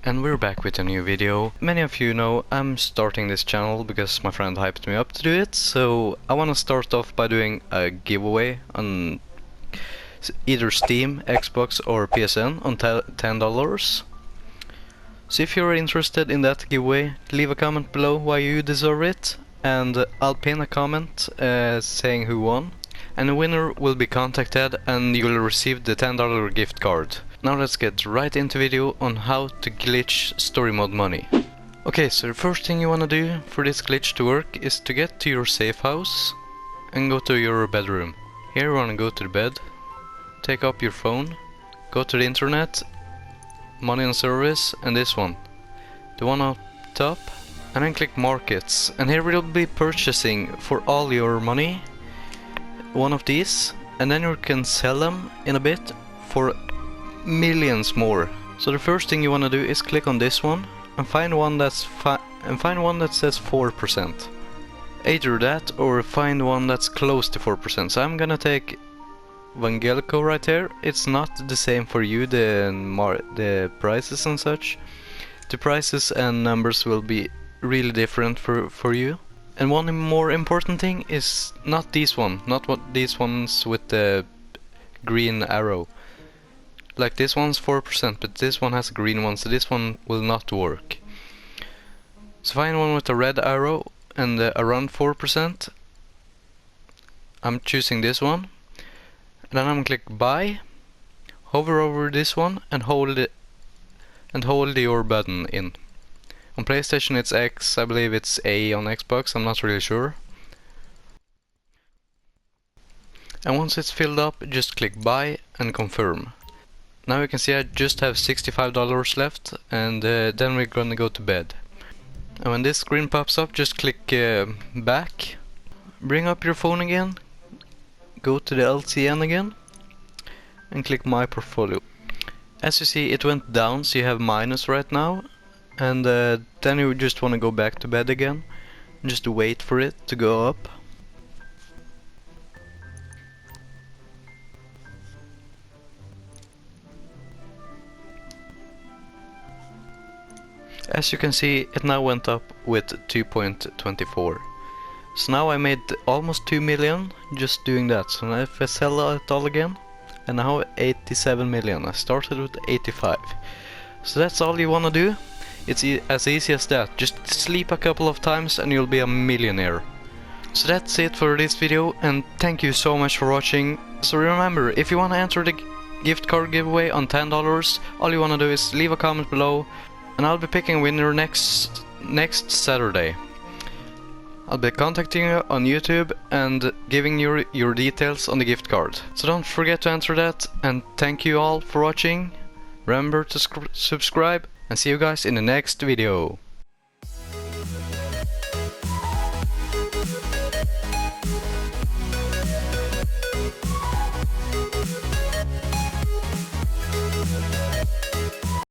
And we're back with a new video. Many of you know I'm starting this channel because my friend hyped me up to do it, so I want to start off by doing a giveaway on either Steam, Xbox or PSN on $10. So if you're interested in that giveaway, leave a comment below why you deserve it, and I'll pin a comment saying who won. And the winner will be contacted and you will receive the $10 gift card. Now let's get right into video on how to glitch story mode money. Okay, so the first thing you wanna do for this glitch to work is to get to your safe house and go to your bedroom. Here you wanna go to the bed, take up your phone, go to the internet, money and service, and this one, the one up top, and then click markets. And here we'll be purchasing for all your money one of these, and then you can sell them in a bit for millions more. So the first thing you want to do is click on this one and find one that says 4%. Either that or find one that's close to 4%. So I'm gonna take Vangelico right here. It's not the same for you, the prices and such. The prices and numbers will be really different for you. And one more important thing is not these ones with the green arrow. Like this one's 4%, but this one has a green one, so this one will not work. So find one with a red arrow and around 4%. I'm choosing this one. And then I'm gonna click buy, hover over this one and hold your button in. On PlayStation it's X, I believe it's A on Xbox, I'm not really sure. And once it's filled up, just click buy and confirm. Now you can see I just have $65 left, and then we're gonna go to bed. And when this screen pops up, just click back, bring up your phone again, go to the LCN again, and click my portfolio. As you see, it went down, so you have minus right now. And then you just want to go back to bed again, just wait for it to go up. As you can see, it now went up with 2.24. So now I made almost 2 million just doing that. So now if I sell it all again, and now 87 million. I started with 85. So that's all you want to do. It's as easy as that. Just sleep a couple of times and you'll be a millionaire. So that's it for this video, and thank you so much for watching. So remember, if you want to enter the gift card giveaway on $10, all you want to do is leave a comment below, and I'll be picking a winner next Saturday. I'll be contacting you on YouTube and giving you your details on the gift card. So don't forget to enter that, and thank you all for watching. Remember to subscribe, and see you guys in the next video.